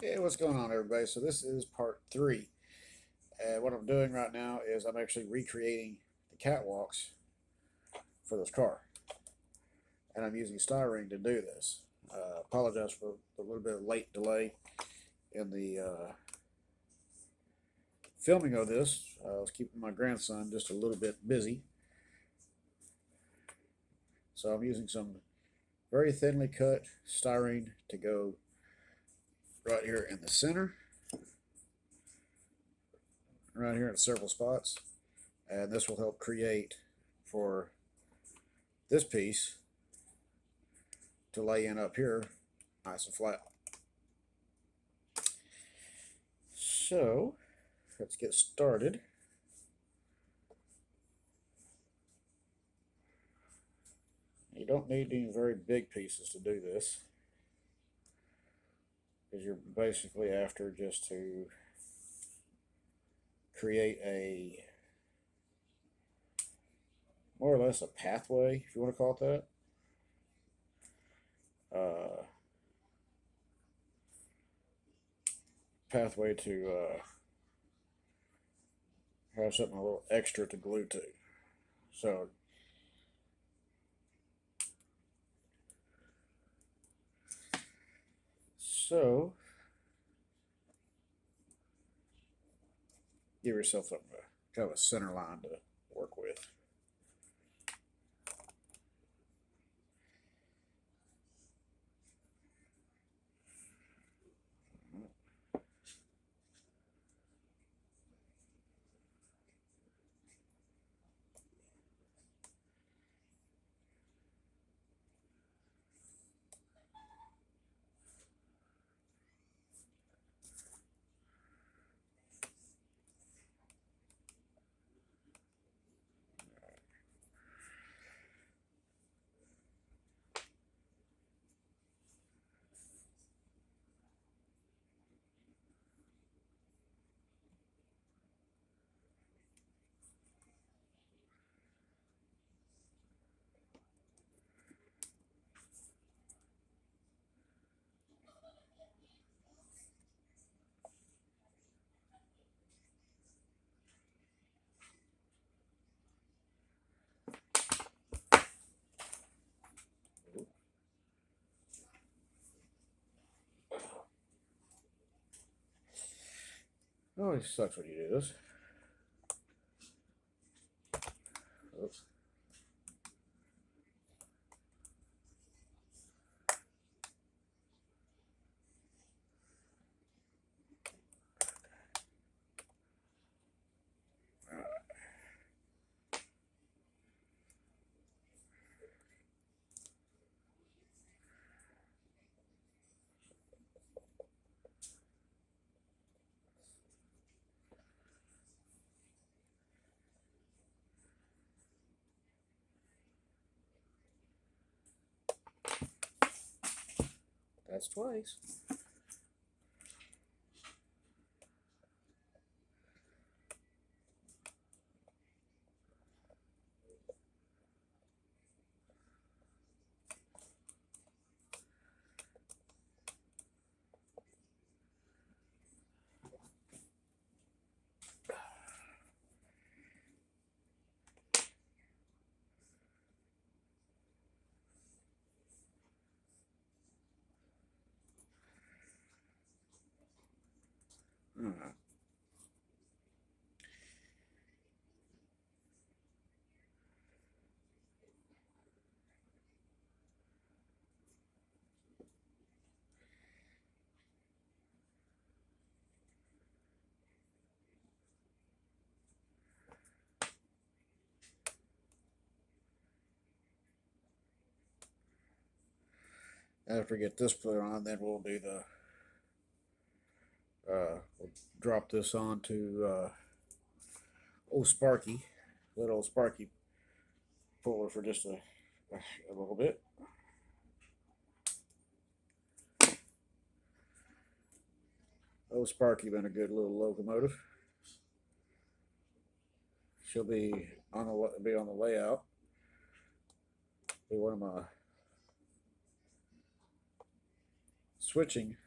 Hey, what's going on, everybody? So this is part three. What I'm doing right now is I'm actually recreating the catwalks for this car, and I'm using styrene to do this. Apologize for a little bit of late delay in the filming of this. I was keeping my grandson just a little bit busy, so I'm using some very thinly cut styrene to go right here in the center, right here in several spots, and this will help create for this piece to lay in up here nice and flat. So let's get started. You don't need any very big pieces to do this, because you're basically after just to create a more or less a pathway, if you want to call it that. Pathway to have something a little extra to glue to. So so give yourself something kind of a center line to work with. It always sucks when you do this. Oops. That's twice. Alright. After we get this put on, then we'll do the we'll drop this onto old Sparky, little Sparky puller for just a little bit. Old Sparky been a good little locomotive. She'll be on the layout. Be one of my switching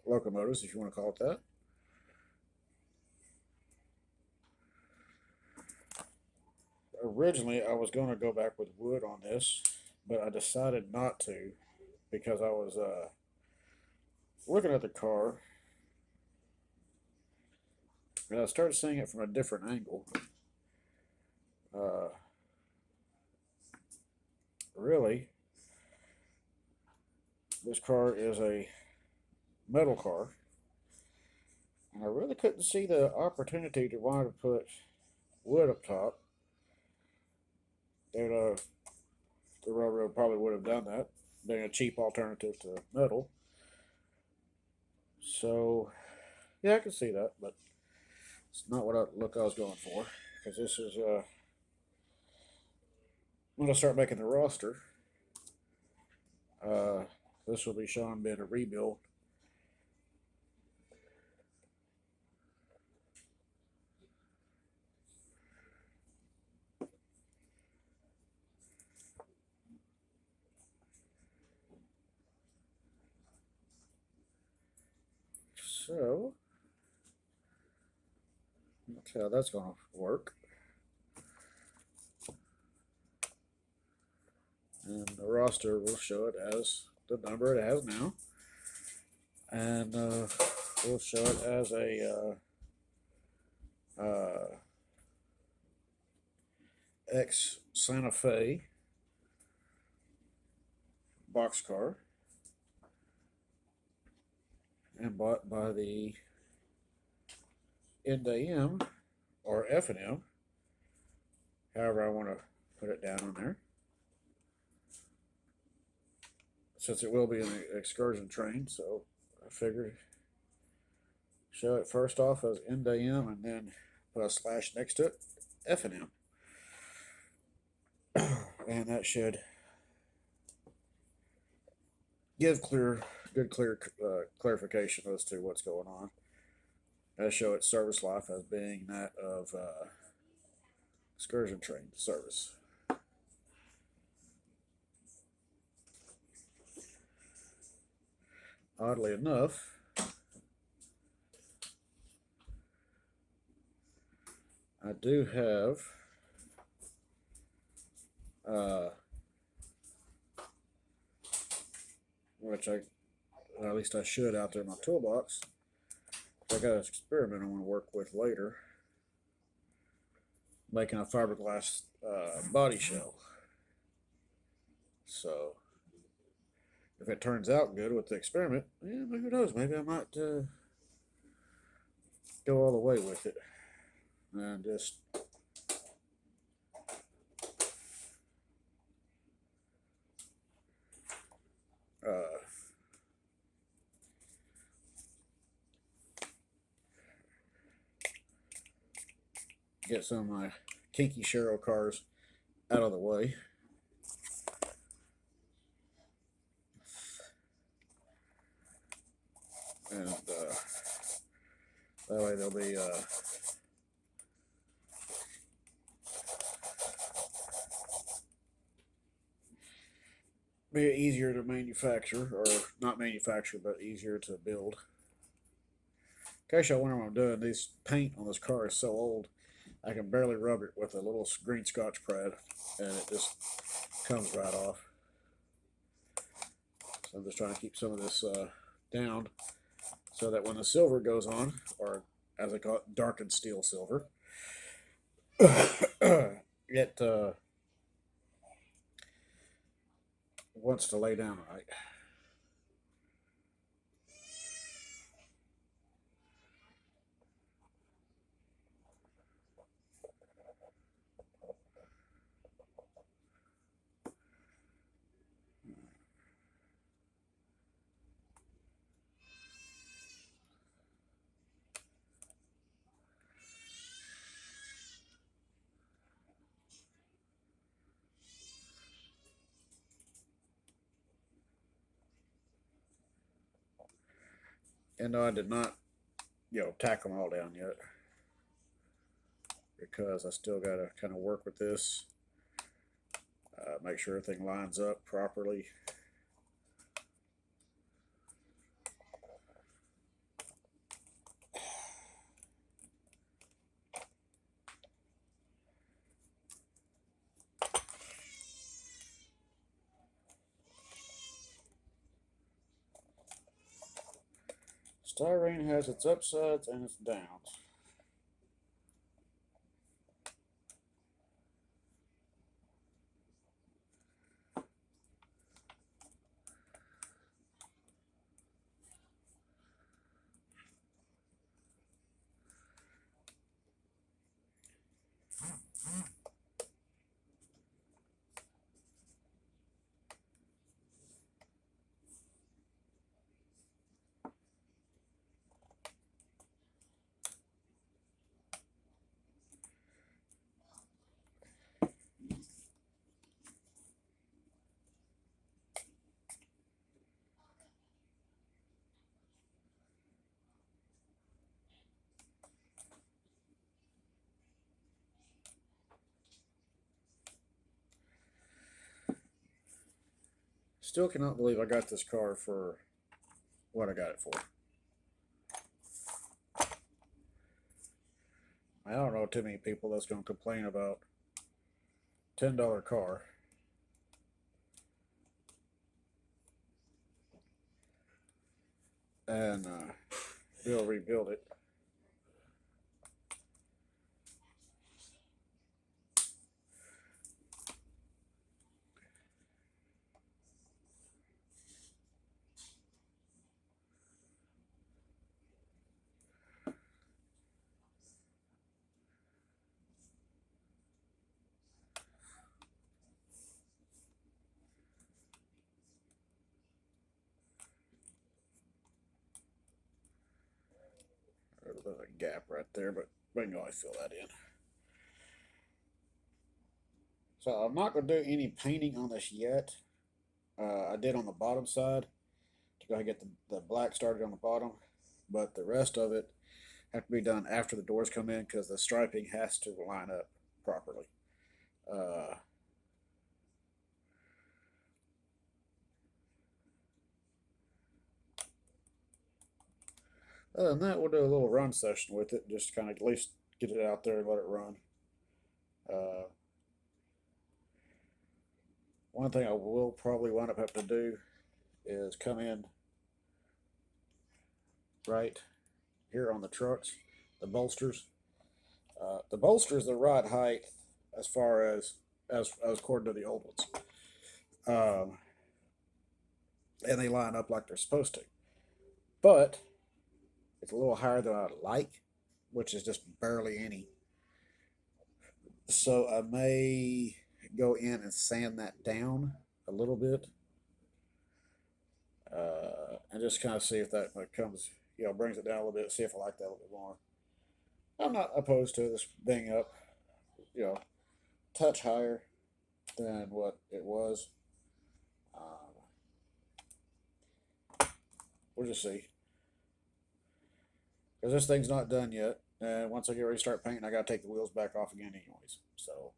locomotives, if you want to call it that. Originally, I was going to go back with wood on this, but I decided not to because I was looking at the car and I started seeing it from a different angle. Uh, really, this car is a metal car, and I really couldn't see the opportunity to want to put wood up top. And the railroad probably would have done that, being a cheap alternative to metal. So, yeah, I can see that, but it's not what I was going for. Because this is when I start making the roster, uh, this will be showing being a rebuild. So, let's see how that's going to work. And the roster will show it as the number it has now. And we'll show it as a ex Santa Fe boxcar and bought by the NM or F&M, however I want to put it down on there. Since it will be an excursion train, so I figured show it first off as NM and then put a slash next to it, F&M. And that should give good clarification as to what's going on. I show its service life as being that of excursion train service. Oddly enough, I do have which at least I should out there in my toolbox. I got an experiment I want to work with later, making a fiberglass body shell. So if it turns out good with the experiment, yeah, who knows? Maybe I might go all the way with it and just get some of my kinky Shero cars out of the way. And that way they'll be easier to manufacture, or not manufacture, but easier to build. In case y'all wonder what I'm doing, this paint on this car is so old, I can barely rub it with a little green Scotch pad, and it just comes right off. So I'm just trying to keep some of this down, so that when the silver goes on, or as I call it, darkened steel silver, it wants to lay down right. And no, I did not, tack them all down yet, because I still got to kind of work with this, make sure everything lines up properly. Styrene has its upsides and its downs. Still cannot believe I got this car for what I got it for. I don't know too many people that's going to complain about $10 car. And we'll rebuild it. There's a gap right there, but we can always fill that in. So I'm not going to do any painting on this yet. I did on the bottom side to go ahead and get the black started on the bottom, but the rest of it have to be done after the doors come in because the striping has to line up properly. Other than that, we'll do a little run session with it, just kind of at least get it out there and let it run. One thing I will probably wind up having to do is come in right here on the trucks, the bolsters. The bolsters are right height as far as according to the old ones, and they line up like they're supposed to. But it's a little higher than I'd like, which is just barely any. So I may go in and sand that down a little bit, and just kind of see if that comes, brings it down a little bit. See if I like that a little bit more. I'm not opposed to this being up, touch higher than what it was. We'll just see. Because this thing's not done yet. And once I get ready to start painting, I got to take the wheels back off again anyways. So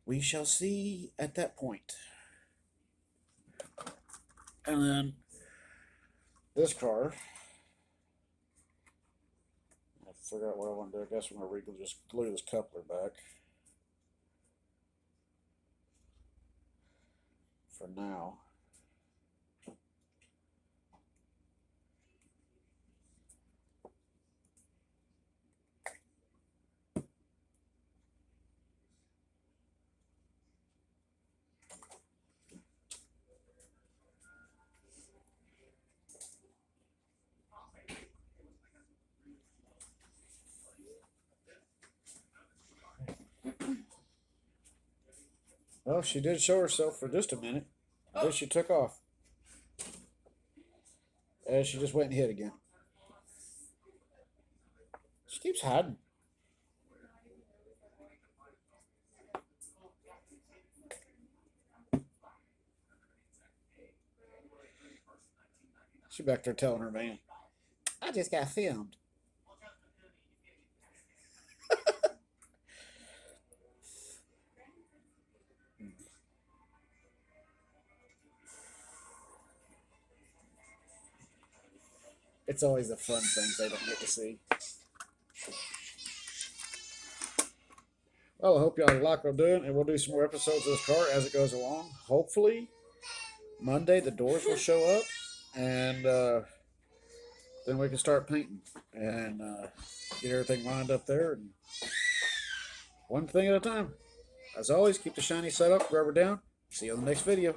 we shall see at that point. And then this car, I forgot what I want to do. I guess I'm going to just glue this coupler back for now. Well, she did show herself for just a minute. Then she took off. And she just went and hid again. She keeps hiding. She's back there telling her man, I just got filmed. It's always the fun things they don't get to see. Well, I hope y'all like what I'm doing, and we'll do some more episodes of this car as it goes along. Hopefully, Monday the doors will show up. and then we can start painting and get everything lined up there. And one thing at a time. As always, keep the shiny set up, rubber down. See you on the next video.